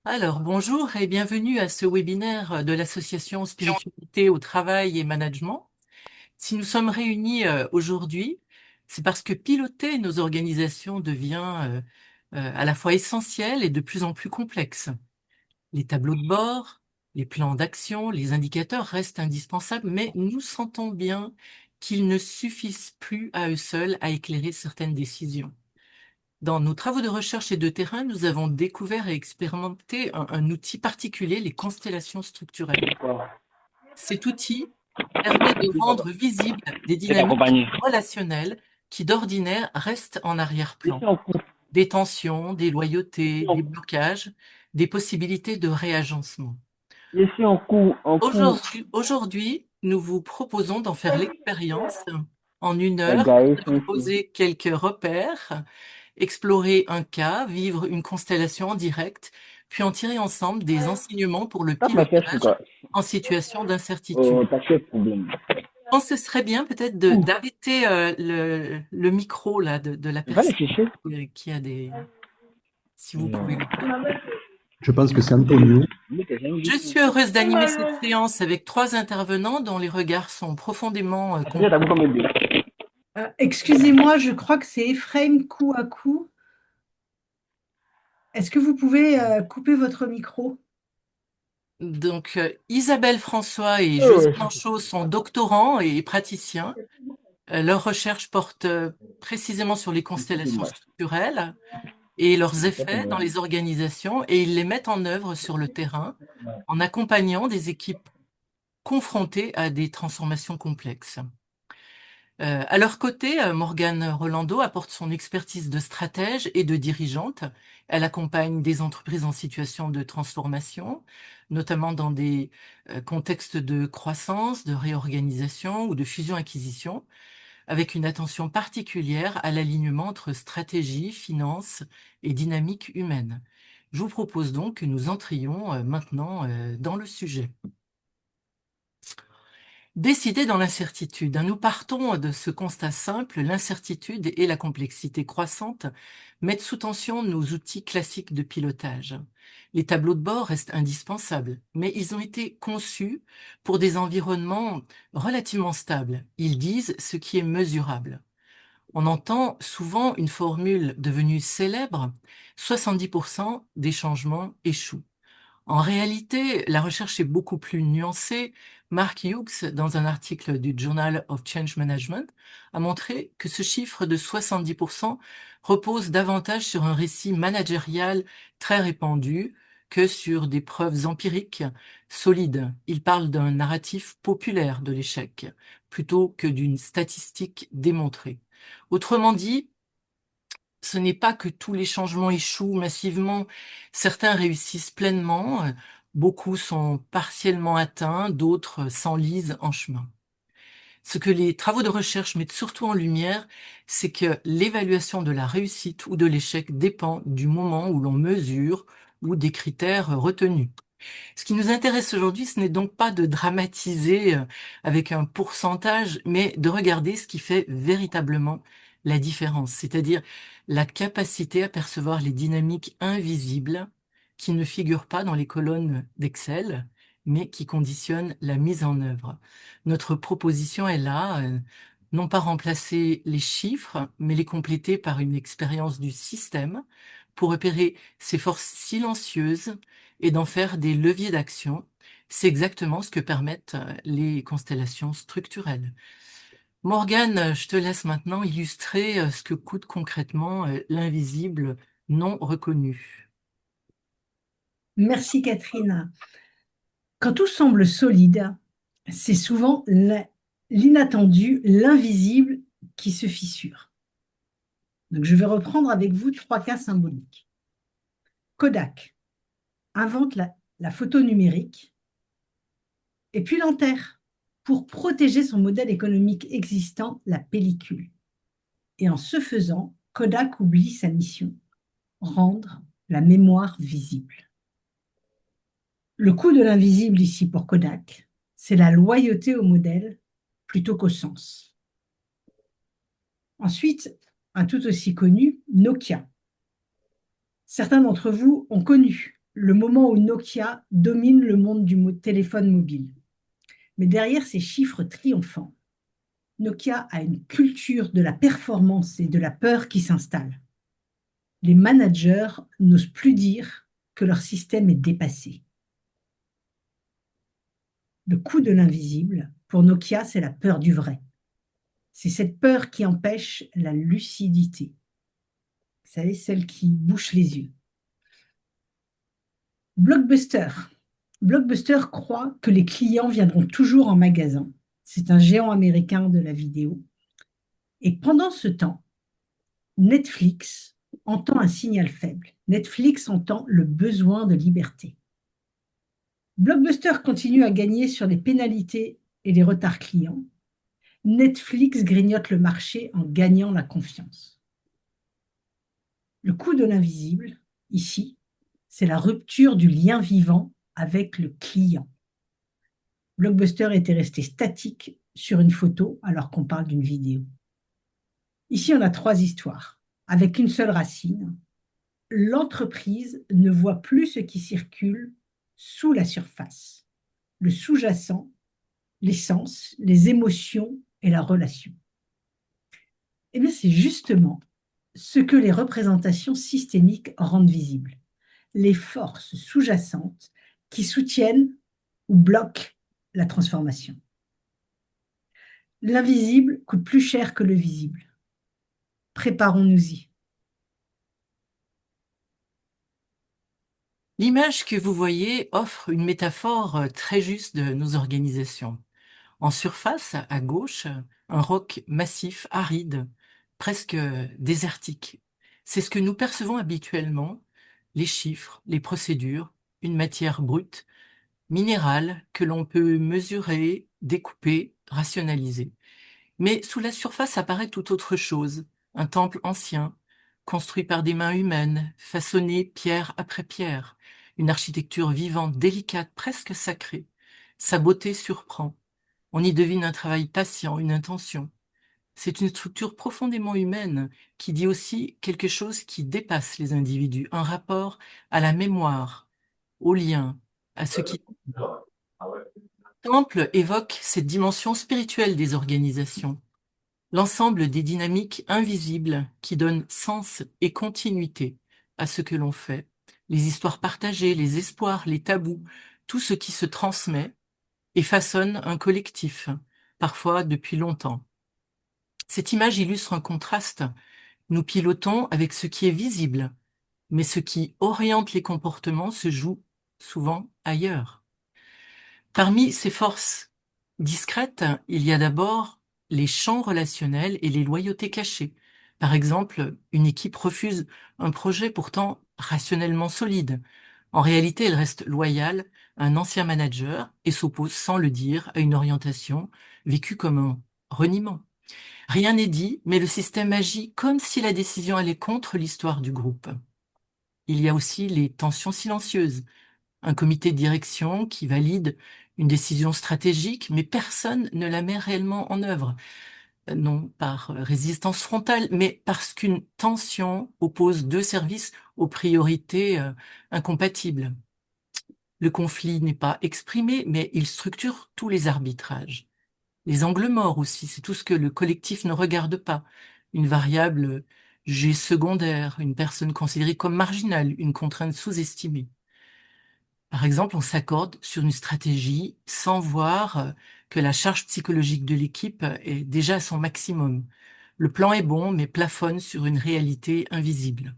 Alors, bonjour et bienvenue à ce webinaire de l'association Spiritualité au travail et management. Si nous sommes réunis aujourd'hui, c'est parce que piloter nos organisations devient à la fois essentiel et de plus en plus complexe. Les tableaux de bord, les plans d'action, les indicateurs restent indispensables, mais nous sentons bien qu'ils ne suffisent plus à eux seuls à éclairer certaines décisions. Dans nos travaux de recherche et de terrain, nous avons découvert et expérimenté un outil particulier, les constellations structurelles. Cet outil permet de rendre visibles des Je vais dynamiques t'accompagner. relationnelles qui d'ordinaire restent en Je arrière-plan. suis en cours. Des tensions, des Je loyautés, suis des en, blocages, des possibilités de réagencement. je suis en cours. En cours. Aujourd'hui, nous vous proposons d'en faire l'expérience en une Les heure, gars, ils sont de ici. poser quelques repères, explorer un cas, vivre une constellation en direct, puis en tirer ensemble des enseignements pour le Tape ma chaise, c'est pilotage quoi? en situation d'incertitude. T'as quel problème? Je pense que ce serait bien peut-être Ouh, d'arrêter le micro là de la va le personne chercher. qui a des... Si vous Non. pouvez le faire. Je pense que c'est Antonio. Mais t'es jamais Je dit. suis heureuse d'animer cette séance avec trois intervenants dont les regards sont profondément Tu as t'as combien de. Excusez-moi, je crois que c'est Ephraim coup à coup. Est-ce que vous pouvez couper votre micro? donc, Isabelle François et Oh, José ouais, Manchot sont doctorants et praticiens. Leurs recherches portent précisément sur les c'est constellations moi. structurelles et leurs C'est pour effets dans moi. les organisations, et ils les mettent en œuvre sur le terrain en accompagnant des équipes confrontées à des transformations complexes. À leur côté, Morgane Rolando apporte son expertise de stratège et de dirigeante. Elle accompagne des entreprises en situation de transformation, notamment dans des contextes de croissance, de réorganisation ou de fusion-acquisition, avec une attention particulière à l'alignement entre stratégie, finance et dynamique humaine. Je vous propose donc que nous entrions maintenant dans le sujet. Décider dans l'incertitude. Nous partons de ce constat simple, l'incertitude et la complexité croissante mettent sous tension nos outils classiques de pilotage. Les tableaux de bord restent indispensables, mais ils ont été conçus pour des environnements relativement stables. Ils disent ce qui est mesurable. On entend souvent une formule devenue célèbre, 70% des changements échouent. En réalité, la recherche est beaucoup plus nuancée. Mark Hughes, dans un article du Journal of Change Management, a montré que ce chiffre de 70% repose davantage sur un récit managérial très répandu que sur des preuves empiriques solides. Il parle d'un narratif populaire de l'échec plutôt que d'une statistique démontrée. Autrement dit, ce n'est pas que tous les changements échouent massivement, certains réussissent pleinement, beaucoup sont partiellement atteints, d'autres s'enlisent en chemin. Ce que les travaux de recherche mettent surtout en lumière, c'est que l'évaluation de la réussite ou de l'échec dépend du moment où l'on mesure ou des critères retenus. Ce qui nous intéresse aujourd'hui, ce n'est donc pas de dramatiser avec un pourcentage, mais de regarder ce qui fait véritablement la différence, c'est-à-dire la capacité à percevoir les dynamiques invisibles qui ne figurent pas dans les colonnes d'Excel, mais qui conditionnent la mise en œuvre. Notre proposition est là, non pas remplacer les chiffres, mais les compléter par une expérience du système pour repérer ces forces silencieuses et d'en faire des leviers d'action. C'est exactement ce que permettent les constellations structurelles. Morgane, je te laisse maintenant illustrer ce que coûte concrètement l'invisible non reconnu. Merci Catherine. Quand tout semble solide, c'est souvent l'inattendu, l'invisible qui se fissure. Donc je vais reprendre avec vous trois cas symboliques. Kodak invente la photo numérique et puis l'enterre pour protéger son modèle économique existant, la pellicule. Et en ce faisant, Kodak oublie sa mission, rendre la mémoire visible. Le coût de l'invisible ici pour Kodak, c'est la loyauté au modèle plutôt qu'au sens. Ensuite, un tout aussi connu, Nokia. Certains d'entre vous ont connu le moment où Nokia domine le monde du téléphone mobile. Mais derrière ces chiffres triomphants, Nokia a une culture de la performance et de la peur qui s'installe. Les managers n'osent plus dire que leur système est dépassé. Le coût de l'invisible, pour Nokia, c'est la peur du vrai. C'est cette peur qui empêche la lucidité. Vous savez, celle qui bouche les yeux. Blockbuster. Blockbuster croit que les clients viendront toujours en magasin. C'est un géant américain de la vidéo. Et pendant ce temps, Netflix entend un signal faible. Netflix entend le besoin de liberté. Blockbuster continue à gagner sur les pénalités et les retards clients. Netflix grignote le marché en gagnant la confiance. Le coût de l'invisible, ici, c'est la rupture du lien vivant avec le client. Blockbuster était resté statique sur une photo alors qu'on parle d'une vidéo. Ici, on a 3 histoires, avec une seule racine. L'entreprise ne voit plus ce qui circule sous la surface, le sous-jacent, l'essence, les émotions et la relation. Eh bien, c'est justement ce que les représentations systémiques rendent visible. Les forces sous-jacentes qui soutiennent ou bloquent la transformation. L'invisible coûte plus cher que le visible. Préparons-nous-y. L'image que vous voyez offre une métaphore très juste de nos organisations. En surface, à gauche, un roc massif, aride, presque désertique. C'est ce que nous percevons habituellement, les chiffres, les procédures, une matière brute, minérale, que l'on peut mesurer, découper, rationaliser. Mais sous la surface apparaît tout autre chose, un temple ancien, construit par des mains humaines, façonné pierre après pierre, une architecture vivante, délicate, presque sacrée. Sa beauté surprend. On y devine un travail patient, une intention. C'est une structure profondément humaine qui dit aussi quelque chose qui dépasse les individus, un rapport à la mémoire, au lien, à ce qui... Le temple évoque cette dimension spirituelle des organisations, l'ensemble des dynamiques invisibles qui donnent sens et continuité à ce que l'on fait, les histoires partagées, les espoirs, les tabous, tout ce qui se transmet et façonne un collectif, parfois depuis longtemps. Cette image illustre un contraste. Nous pilotons avec ce qui est visible, mais ce qui oriente les comportements se joue souvent ailleurs. Parmi ces forces discrètes, il y a d'abord les champs relationnels et les loyautés cachées. Par exemple, une équipe refuse un projet pourtant rationnellement solide. En réalité, elle reste loyale à un ancien manager et s'oppose sans le dire à une orientation vécue comme un reniement. Rien n'est dit, mais le système agit comme si la décision allait contre l'histoire du groupe. Il y a aussi les tensions silencieuses. Un comité de direction qui valide une décision stratégique, mais personne ne la met réellement en œuvre. Non par résistance frontale, mais parce qu'une tension oppose 2 services aux priorités incompatibles. Le conflit n'est pas exprimé, mais il structure tous les arbitrages. Les angles morts aussi, c'est tout ce que le collectif ne regarde pas. Une variable G secondaire, une personne considérée comme marginale, une contrainte sous-estimée. Par exemple, on s'accorde sur une stratégie sans voir que la charge psychologique de l'équipe est déjà à son maximum. Le plan est bon, mais plafonne sur une réalité invisible.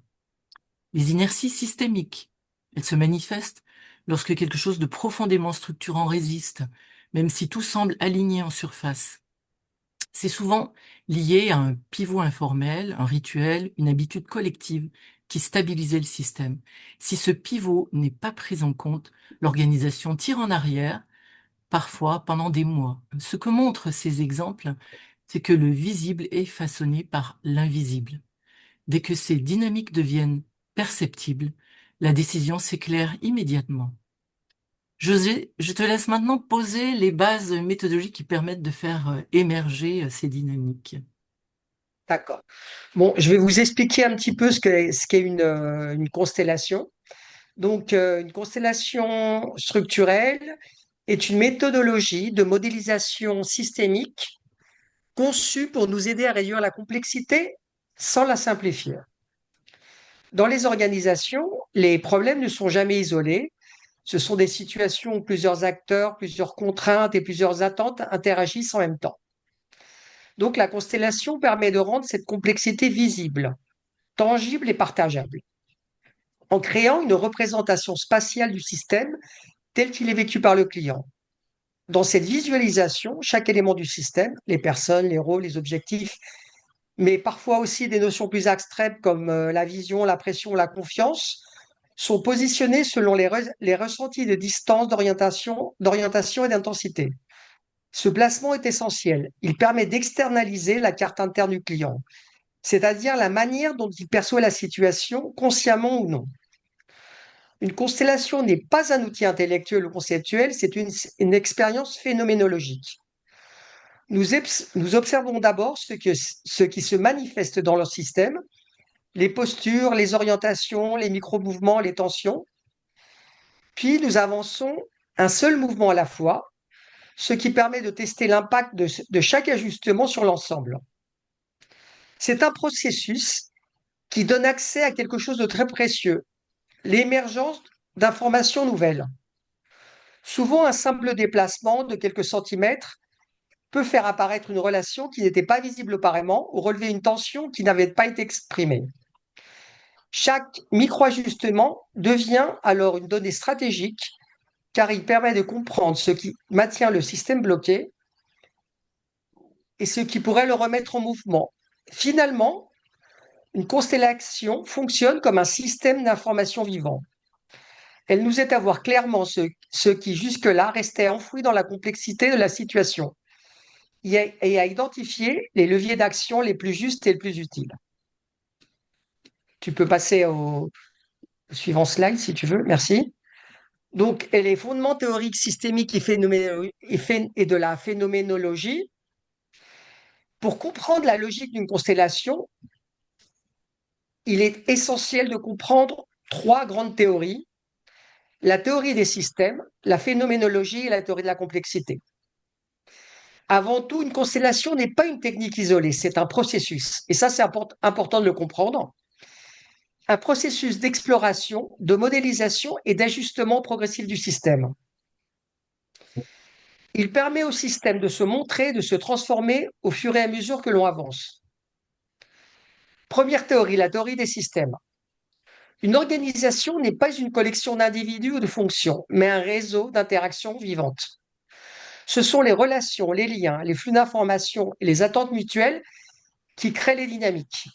Les inerties systémiques, elles se manifestent lorsque quelque chose de profondément structurant résiste, même si tout semble aligné en surface. C'est souvent lié à un pivot informel, un rituel, une habitude collective qui stabilisait le système. Si ce pivot n'est pas pris en compte, l'organisation tire en arrière, parfois pendant des mois. Ce que montrent ces exemples, c'est que le visible est façonné par l'invisible. Dès que ces dynamiques deviennent perceptibles, la décision s'éclaire immédiatement. José, je te laisse maintenant poser les bases méthodologiques qui permettent de faire émerger ces dynamiques. D'accord. Bon, je vais vous expliquer un petit peu ce qu'est une constellation. Donc, une constellation structurelle est une méthodologie de modélisation systémique conçue pour nous aider à réduire la complexité sans la simplifier. Dans les organisations, les problèmes ne sont jamais isolés. Ce sont des situations où plusieurs acteurs, plusieurs contraintes et plusieurs attentes interagissent en même temps. Donc, la constellation permet de rendre cette complexité visible, tangible et partageable, en créant une représentation spatiale du système tel qu'il est vécu par le client. Dans cette visualisation, chaque élément du système, les personnes, les rôles, les objectifs, mais parfois aussi des notions plus abstraites comme la vision, la pression, la confiance, sont positionnés selon les ressentis de distance, d'orientation et d'intensité. Ce placement est essentiel. Il permet d'externaliser la carte interne du client, c'est-à-dire la manière dont il perçoit la situation, consciemment ou non. Une constellation n'est pas un outil intellectuel ou conceptuel, c'est une expérience phénoménologique. Nous observons d'abord ce qui se manifeste dans leur système, les postures, les orientations, les micro-mouvements, les tensions. Puis nous avançons un seul mouvement à la fois, ce qui permet de tester l'impact de chaque ajustement sur l'ensemble. C'est un processus qui donne accès à quelque chose de très précieux, l'émergence d'informations nouvelles. Souvent, un simple déplacement de quelques centimètres peut faire apparaître une relation qui n'était pas visible auparavant ou relever une tension qui n'avait pas été exprimée. Chaque micro-ajustement devient alors une donnée stratégique car il permet de comprendre ce qui maintient le système bloqué et ce qui pourrait le remettre en mouvement. Finalement, une constellation fonctionne comme un système d'information vivant. Elle nous aide à voir clairement ce qui jusque-là restait enfoui dans la complexité de la situation et à identifier les leviers d'action les plus justes et les plus utiles. Tu peux passer au suivant slide si tu veux, merci. Donc, les fondements théoriques systémiques et de la phénoménologie. Pour comprendre la logique d'une constellation, il est essentiel de comprendre trois grandes théories: la théorie des systèmes, la phénoménologie et la théorie de la complexité. Avant tout, une constellation n'est pas une technique isolée, c'est un processus. Et ça, c'est important de le comprendre. Un processus d'exploration, de modélisation et d'ajustement progressif du système. Il permet au système de se montrer, de se transformer au fur et à mesure que l'on avance. Première théorie, la théorie des systèmes. Une organisation n'est pas une collection d'individus ou de fonctions, mais un réseau d'interactions vivantes. Ce sont les relations, les liens, les flux d'informations et les attentes mutuelles qui créent les dynamiques.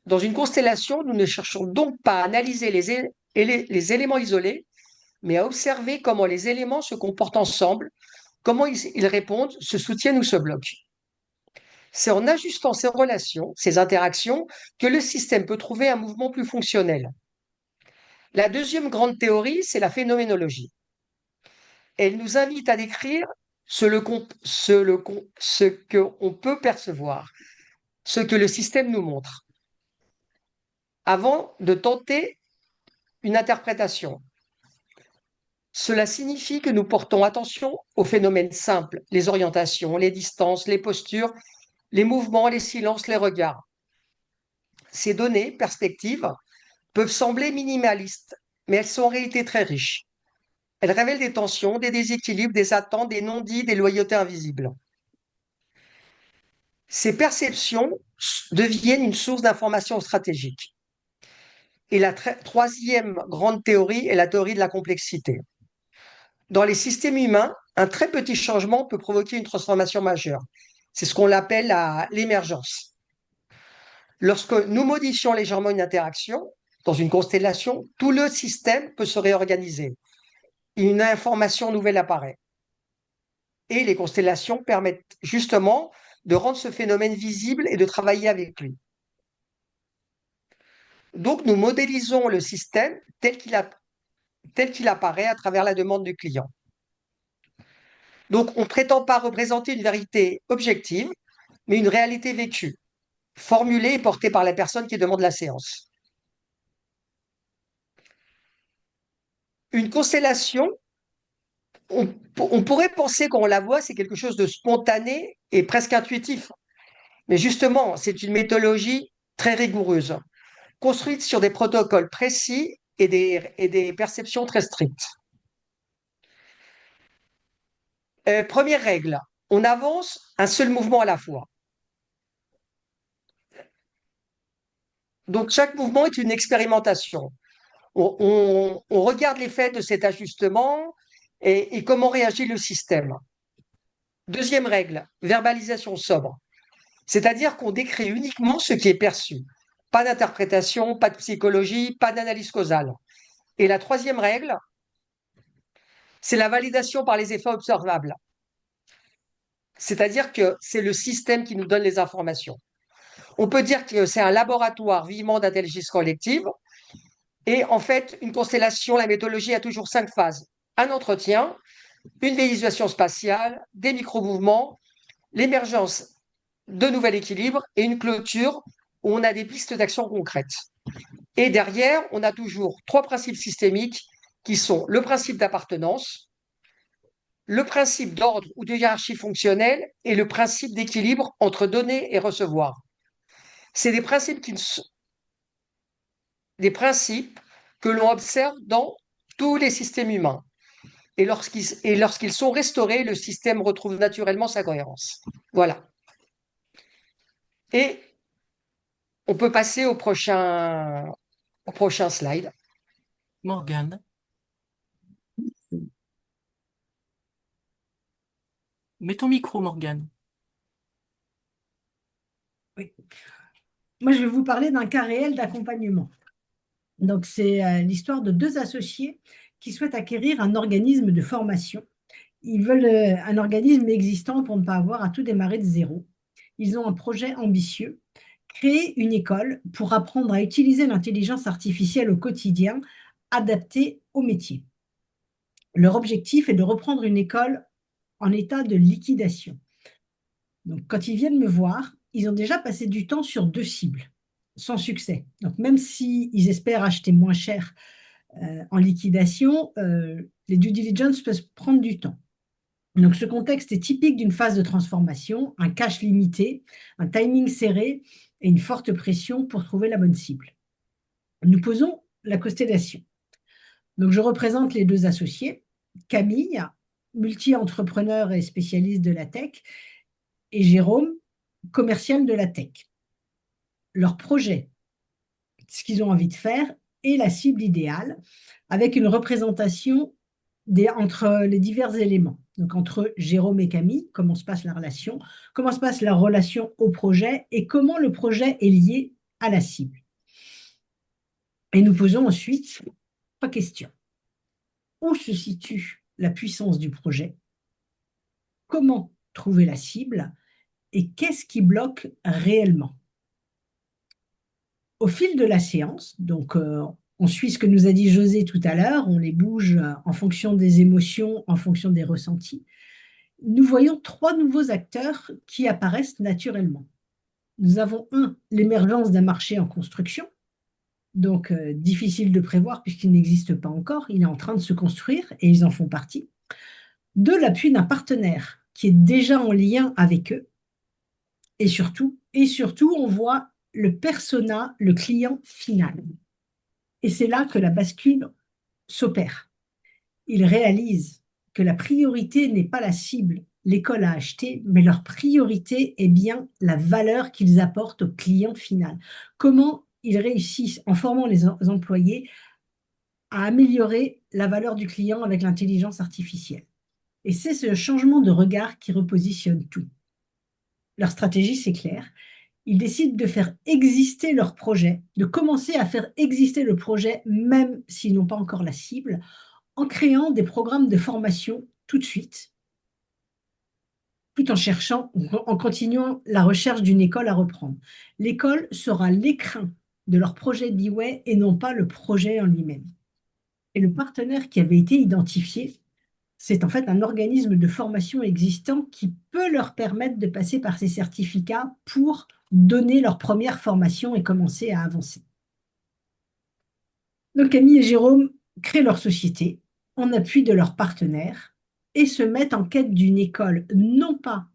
Dans une constellation, nous ne cherchons donc pas à analyser les éléments isolés, mais à observer comment les éléments se comportent ensemble, comment ils répondent, se soutiennent ou se bloquent. C'est en ajustant ces relations, ces interactions, que le système peut trouver un mouvement plus fonctionnel. La deuxième grande théorie, c'est la phénoménologie. Elle nous invite à décrire ce qu'on peut percevoir, ce que le système nous montre, avant de tenter une interprétation. Cela signifie que nous portons attention aux phénomènes simples, les orientations, les distances, les postures, les mouvements, les silences, les regards. Ces données, perspectives, peuvent sembler minimalistes, mais elles sont en réalité très riches. Elles révèlent des tensions, des déséquilibres, des attentes, des non-dits, des loyautés invisibles. Ces perceptions deviennent une source d'information stratégique. Et la troisième grande théorie est la théorie de la complexité. Dans les systèmes humains, un très petit changement peut provoquer une transformation majeure. C'est ce qu'on appelle l'émergence. Lorsque nous modifions légèrement une interaction dans une constellation, tout le système peut se réorganiser. Une information nouvelle apparaît. Et les constellations permettent justement de rendre ce phénomène visible et de travailler avec lui. Donc, nous modélisons le système tel qu'il apparaît à travers la demande du client. Donc, on ne prétend pas représenter une vérité objective, mais une réalité vécue, formulée et portée par la personne qui demande la séance. Une constellation, on pourrait penser quand on la voit, c'est quelque chose de spontané et presque intuitif. Mais justement, c'est une méthodologie très rigoureuse, construite sur des protocoles précis et des perceptions très strictes. Première règle, on avance un seul mouvement à la fois. Donc chaque mouvement est une expérimentation. On regarde l'effet de cet ajustement et comment réagit le système. Deuxième règle, verbalisation sobre. C'est-à-dire qu'on décrit uniquement ce qui est perçu. Pas d'interprétation, pas de psychologie, pas d'analyse causale. Et la troisième règle, c'est la validation par les effets observables. C'est-à-dire que c'est le système qui nous donne les informations. On peut dire que c'est un laboratoire vivant d'intelligence collective. Et en fait, une constellation, la méthodologie a toujours 5 phases. Un entretien, une visualisation spatiale, des micro-mouvements, l'émergence de nouvel équilibre et une clôture où on a des pistes d'action concrètes. Et derrière, on a toujours 3 principes systémiques qui sont le principe d'appartenance, le principe d'ordre ou de hiérarchie fonctionnelle et le principe d'équilibre entre donner et recevoir. C'est des principes que l'on observe dans tous les systèmes humains. Et lorsqu'ils sont restaurés, le système retrouve naturellement sa cohérence. Voilà. Et on peut passer au prochain slide. Morgane, mets ton micro, Morgane. Oui. Moi, je vais vous parler d'un cas réel d'accompagnement. Donc, c'est l'histoire de 2 associés qui souhaitent acquérir un organisme de formation. Ils veulent un organisme existant pour ne pas avoir à tout démarrer de zéro. Ils ont un projet ambitieux, créer une école pour apprendre à utiliser l'intelligence artificielle au quotidien, adaptée au métier. Leur objectif est de reprendre une école en état de liquidation. Donc, quand ils viennent me voir, ils ont déjà passé du temps sur 2 cibles, sans succès. Donc, même s'ils espèrent acheter moins cher en liquidation, les due diligence peuvent prendre du temps. Donc, ce contexte est typique d'une phase de transformation, un cash limité, un timing serré et une forte pression pour trouver la bonne cible. Nous posons la constellation. Donc, je représente les 2 associés, Camille, multi-entrepreneur et spécialiste de la tech, et Jérôme, commercial de la tech. Leur projet, ce qu'ils ont envie de faire, est la cible idéale, avec une représentation entre les divers éléments. Donc, entre Jérôme et Camille, comment se passe la relation, comment se passe la relation au projet et comment le projet est lié à la cible. Et nous posons ensuite 3 questions. Où se situe la puissance du projet? Comment trouver la cible? Et qu'est-ce qui bloque réellement? Au fil de la séance, donc on suit ce que nous a dit José tout à l'heure, on les bouge en fonction des émotions, en fonction des ressentis. Nous voyons 3 nouveaux acteurs qui apparaissent naturellement. Nous avons l'émergence d'un marché en construction, donc difficile de prévoir puisqu'il n'existe pas encore, il est en train de se construire et ils en font partie. 2, l'appui d'un partenaire qui est déjà en lien avec eux. Et surtout, on voit le persona, le client final. Et c'est là que la bascule s'opère. Ils réalisent que la priorité n'est pas la cible, l'école à acheter, mais leur priorité est bien la valeur qu'ils apportent au client final. Comment ils réussissent, en formant les employés, à améliorer la valeur du client avec l'intelligence artificielle. Et c'est ce changement de regard qui repositionne tout. Leur stratégie, c'est clair. Ils décident de faire exister leur projet, de commencer à faire exister le projet, même s'ils n'ont pas encore la cible, en créant des programmes de formation tout de suite, tout en continuant la recherche d'une école à reprendre. L'école sera l'écrin de leur projet Biway et non pas le projet en lui-même. Et le partenaire qui avait été identifié, c'est en fait un organisme de formation existant qui peut leur permettre de passer par ces certificats pour donner leur première formation et commencer à avancer. Donc Camille et Jérôme créent leur société en appui de leurs partenaires et se mettent en quête d'une école, non pas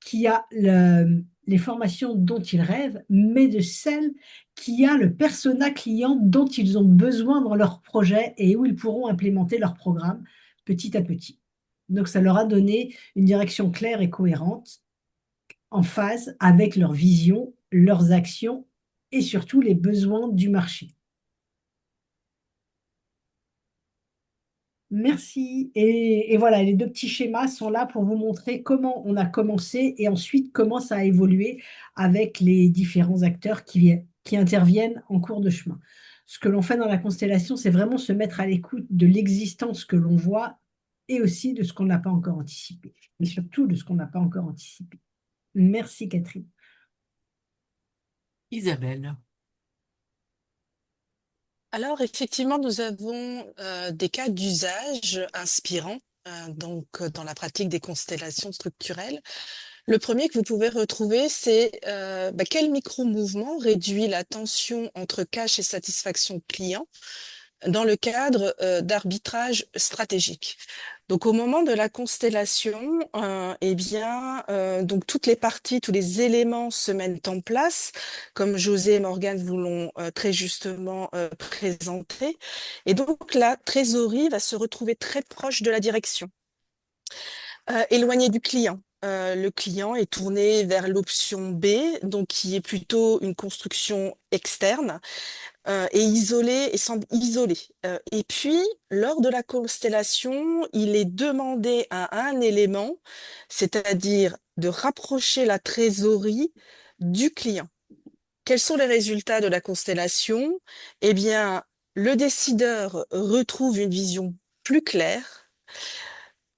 qui a les formations dont ils rêvent, mais de celle qui a le persona client dont ils ont besoin dans leur projet et où ils pourront implémenter leur programme petit à petit. Donc, ça leur a donné une direction claire et cohérente, en phase avec leur vision, leurs actions et surtout les besoins du marché. Merci. Et voilà, les deux petits schémas sont là pour vous montrer comment on a commencé et ensuite comment ça a évolué avec les différents acteurs qui interviennent en cours de chemin. Ce que l'on fait dans la constellation, c'est vraiment se mettre à l'écoute de l'existence que l'on voit et aussi de ce qu'on n'a pas encore anticipé. Et surtout de ce qu'on n'a pas encore anticipé. Merci Catherine. Isabelle. Alors, effectivement, nous avons des cas d'usage inspirants dans la pratique des constellations structurelles. Le premier que vous pouvez retrouver, c'est quel micro-mouvement réduit la tension entre cache et satisfaction client dans le cadre d'arbitrage stratégique. Donc, au moment de la constellation, donc toutes les parties, tous les éléments se mettent en place, comme José et Morgane vous l'ont très justement présenté. Et donc, la trésorerie va se retrouver très proche de la direction, éloignée du client. Le client est tourné vers l'option B, donc qui est plutôt une construction externe et isolé et semble isolé. Et puis, lors de la constellation, il est demandé à un élément, c'est-à-dire de rapprocher la trésorerie du client. Quels sont les résultats de la constellation? Eh bien, le décideur retrouve une vision plus claire.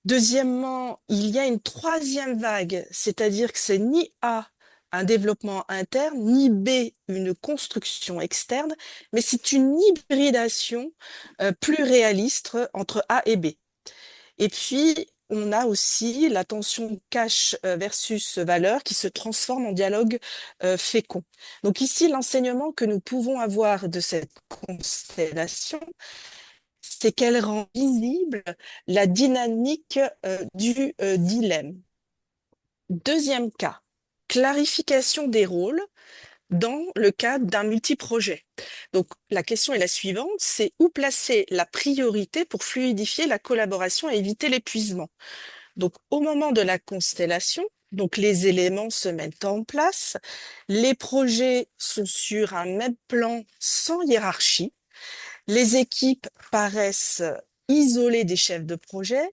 Deuxièmement, il y a une troisième vague, c'est-à-dire que c'est ni A, un développement interne, ni B, une construction externe, mais c'est une hybridation plus réaliste entre A et B. Et puis, on a aussi la tension cash versus valeur qui se transforme en dialogue fécond. Donc ici, l'enseignement que nous pouvons avoir de cette constellation, c'est qu'elle rend visible la dynamique du dilemme. Deuxième cas, clarification des rôles dans le cadre d'un multiprojet. Donc la question est la suivante, c'est où placer la priorité pour fluidifier la collaboration et éviter l'épuisement. Donc au moment de la constellation, donc les éléments se mettent en place, les projets sont sur un même plan sans hiérarchie, les équipes paraissent isolées des chefs de projet,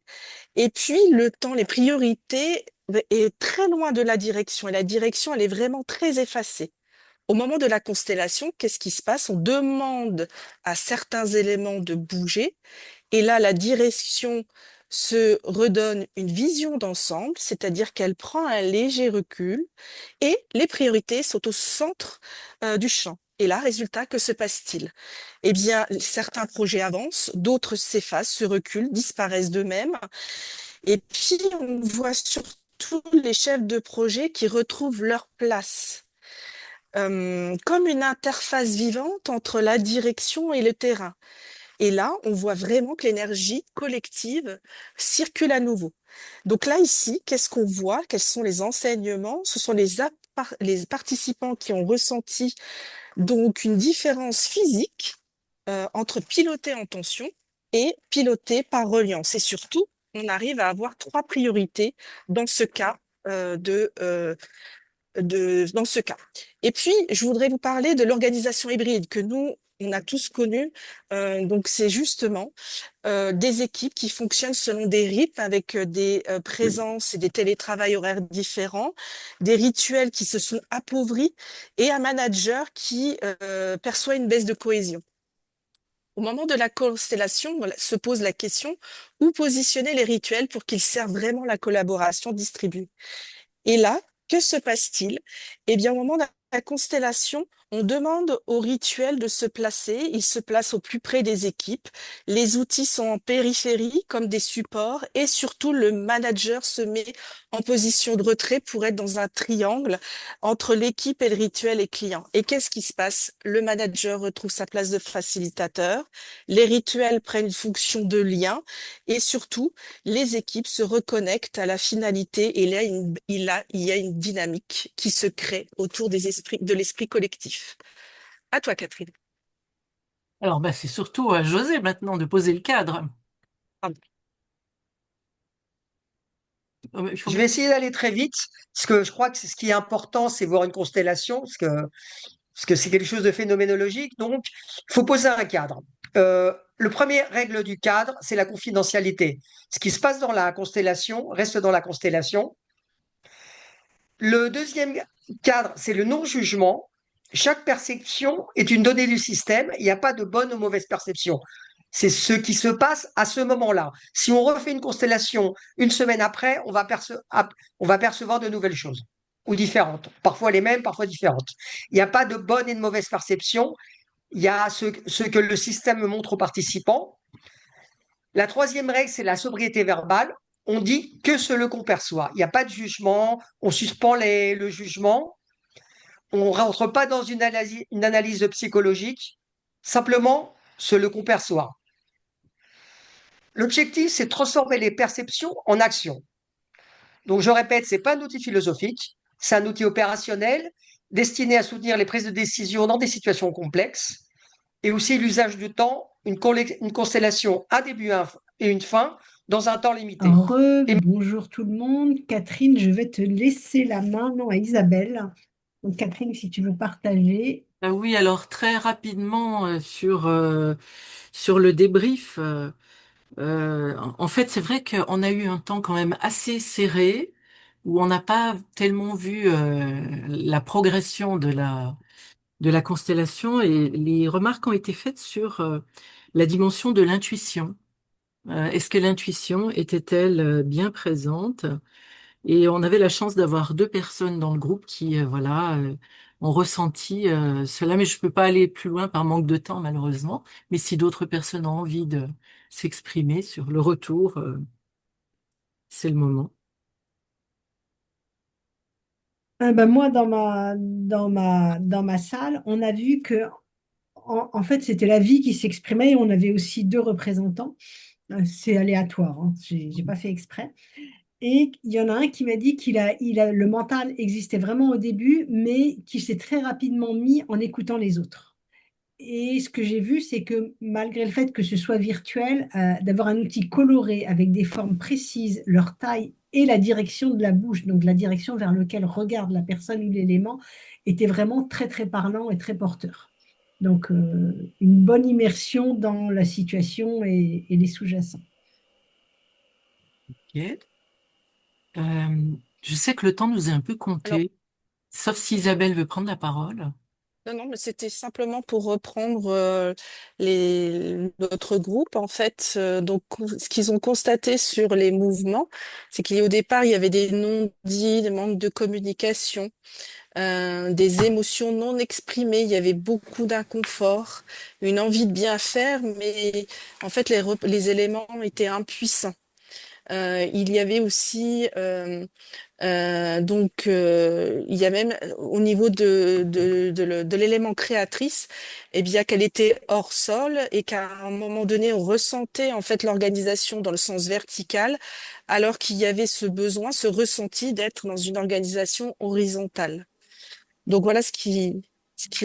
et puis le temps, les priorités est très loin de la direction, et la direction, elle est vraiment très effacée. Au moment de la constellation, qu'est-ce qui se passe? On demande à certains éléments de bouger, et là, la direction se redonne une vision d'ensemble, c'est-à-dire qu'elle prend un léger recul, et les priorités sont au centre du champ. Et là, résultat, que se passe-t-il? Eh bien, certains projets avancent, d'autres s'effacent, se reculent, disparaissent d'eux-mêmes. Et puis, on voit surtout les chefs de projet qui retrouvent leur place, comme une interface vivante entre la direction et le terrain. Et là, on voit vraiment que l'énergie collective circule à nouveau. Donc là, ici, qu'est-ce qu'on voit? Quels sont les enseignements? Ce sont les participants qui ont ressenti donc une différence physique entre piloter en tension et piloter par reliance. Et surtout, on arrive à avoir trois priorités dans ce cas dans ce cas. Et puis, je voudrais vous parler de l'organisation hybride que nous, on a tous connu. Donc, c'est justement des équipes qui fonctionnent selon des rythmes avec des présences et des télétravails horaires différents, des rituels qui se sont appauvris et un manager qui perçoit une baisse de cohésion. Au moment de la constellation, se pose la question où positionner les rituels pour qu'ils servent vraiment la collaboration distribuée. Et là, que se passe-t-il? Eh bien, au moment de la constellation, On demande au rituel de se placer, il se place au plus près des équipes, les outils sont en périphérie comme des supports et surtout le manager se met en position de retrait pour être dans un triangle entre l'équipe et le rituel et client. Et qu'est-ce qui se passe? Le manager retrouve sa place de facilitateur, les rituels prennent une fonction de lien et surtout les équipes se reconnectent à la finalité et là il y a une dynamique qui se crée autour de l'esprit collectif. À toi, Catherine. Alors, bah, c'est surtout à José maintenant de poser le cadre. Pardon. Il faut Je bien- vais essayer d'aller très vite, parce que je crois que ce qui est important, c'est voir une constellation, parce que c'est quelque chose de phénoménologique. Donc, il faut poser un cadre. Le premier règle du cadre, c'est la confidentialité. Ce qui se passe dans la constellation reste dans la constellation. Le deuxième cadre, c'est le non-jugement. Chaque perception est une donnée du système. Il n'y a pas de bonne ou mauvaise perception. C'est ce qui se passe à ce moment-là. Si on refait une constellation une semaine après, on va percevoir de nouvelles choses ou différentes. Parfois les mêmes, parfois différentes. Il n'y a pas de bonne et de mauvaise perception. Il y a ce que le système montre aux participants. La troisième règle, c'est la sobriété verbale. On dit que ce qu'on perçoit. Il n'y a pas de jugement. On suspend le jugement. On ne rentre pas dans une analyse psychologique. Simplement, ce qu'on perçoit. L'objectif, c'est de transformer les perceptions en actions. Donc, je répète, ce n'est pas un outil philosophique, c'est un outil opérationnel destiné à soutenir les prises de décision dans des situations complexes et aussi l'usage du temps, une constellation, un début et une fin dans un temps limité. Bonjour tout le monde. Catherine, je vais te laisser la main, non, à Isabelle. Donc, Catherine, si tu veux partager. Oui, alors très rapidement sur le débrief. En fait, c'est vrai qu'on a eu un temps quand même assez serré où on n'a pas tellement vu la progression de la constellation et les remarques ont été faites sur la dimension de l'intuition. Est-ce que l'intuition était-elle bien présente? Et on avait la chance d'avoir deux personnes dans le groupe qui, ont ressenti cela, mais je peux pas aller plus loin par manque de temps, malheureusement. Mais si d'autres personnes ont envie de s'exprimer sur le retour, c'est le moment. Moi, dans ma salle, on a vu que, en fait, c'était la vie qui s'exprimait et on avait aussi deux représentants. C'est aléatoire, hein, j'ai pas fait exprès. Et il y en a un qui m'a dit le mental existait vraiment au début, mais qui s'est très rapidement mis en écoutant les autres. Et ce que j'ai vu, c'est que malgré le fait que ce soit virtuel, d'avoir un outil coloré avec des formes précises, leur taille et la direction de la bouche, donc la direction vers laquelle regarde la personne ou l'élément, était vraiment très très parlant et très porteur. Donc une bonne immersion dans la situation et les sous-jacents. Ok. Je sais que le temps nous est un peu Alors, compté, sauf si Isabelle veut prendre la parole. non, mais c'était simplement pour reprendre notre groupe, en fait. Donc, ce qu'ils ont constaté sur les mouvements, c'est qu'au départ, il y avait des non-dits, des manques de communication, des émotions non exprimées, il y avait beaucoup d'inconfort, une envie de bien faire, mais en fait, les éléments étaient impuissants. Il y avait aussi il y a même au niveau de l'élément créatrice, eh bien qu'elle était hors sol et qu'à un moment donné, on ressentait en fait l'organisation dans le sens vertical, alors qu'il y avait ce besoin, ce ressenti d'être dans une organisation horizontale. Donc voilà ce qui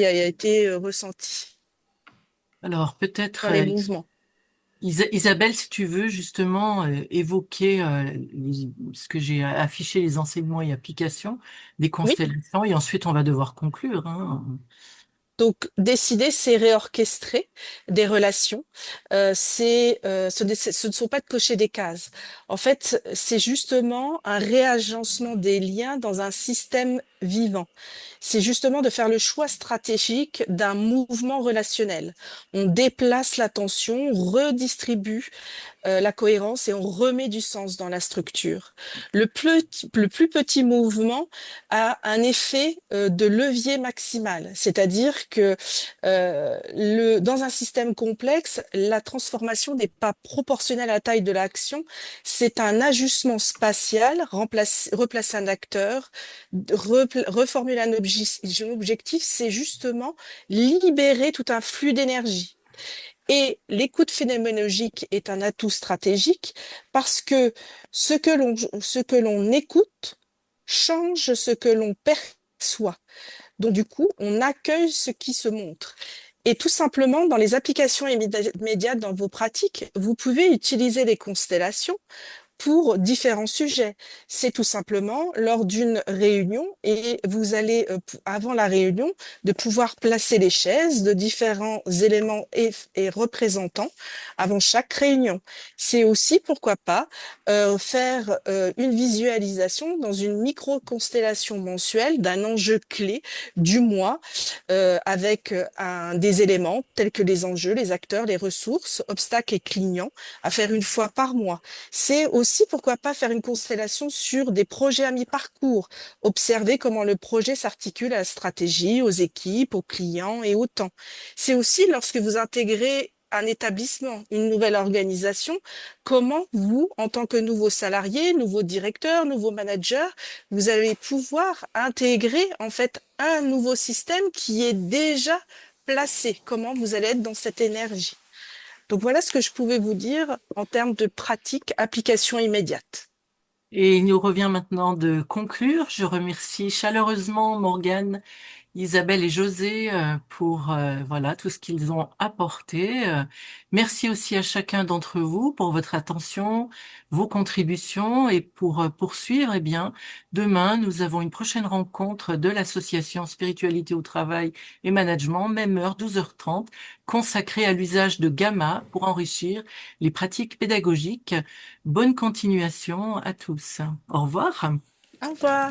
a été ressenti Alors peut-être dans les mouvements. Isabelle, si tu veux justement évoquer ce que j'ai affiché, les enseignements et applications des Oui. constellations, et ensuite on va devoir conclure, hein. Donc, décider, c'est réorchestrer des relations. Ce ne sont pas de cocher des cases. En fait, c'est justement un réagencement des liens dans un système vivant. C'est justement de faire le choix stratégique d'un mouvement relationnel. On déplace l'attention, on redistribue la cohérence et on remet du sens dans la structure. Le plus petit mouvement a un effet de levier maximal, c'est-à-dire que dans un système complexe, la transformation n'est pas proportionnelle à la taille de l'action, c'est un ajustement spatial, replacer un acteur, reformuler un objectif, c'est justement libérer tout un flux d'énergie. Et l'écoute phénoménologique est un atout stratégique parce que ce que l'on écoute change ce que l'on perçoit. Donc du coup, on accueille ce qui se montre. Et tout simplement, dans les applications immédiates dans vos pratiques, vous pouvez utiliser les constellations pour différents sujets. C'est tout simplement lors d'une réunion et vous allez, avant la réunion, de pouvoir placer les chaises de différents éléments et représentants avant chaque réunion. C'est aussi, pourquoi pas, faire une visualisation dans une micro-constellation mensuelle d'un enjeu clé du mois avec des éléments tels que les enjeux, les acteurs, les ressources, obstacles et clients à faire une fois par mois. C'est aussi, pourquoi pas, faire une constellation sur des projets à mi-parcours, observer comment le projet s'articule à la stratégie, aux équipes, aux clients et au temps. C'est aussi lorsque vous intégrez un établissement, une nouvelle organisation, comment vous, en tant que nouveau salarié, nouveau directeur, nouveau manager, vous allez pouvoir intégrer en fait un nouveau système qui est déjà placé, comment vous allez être dans cette énergie. Donc voilà ce que je pouvais vous dire en termes de pratique, application immédiate. Et il nous revient maintenant de conclure. Je remercie chaleureusement Morgane, Isabelle et José pour voilà tout ce qu'ils ont apporté. Merci aussi à chacun d'entre vous pour votre attention, vos contributions et pour poursuivre. Eh bien, demain, nous avons une prochaine rencontre de l'association Spiritualité au travail et Management, même heure, 12h30, consacrée à l'usage de Gamma pour enrichir les pratiques pédagogiques. Bonne continuation à tous. Au revoir. Au revoir.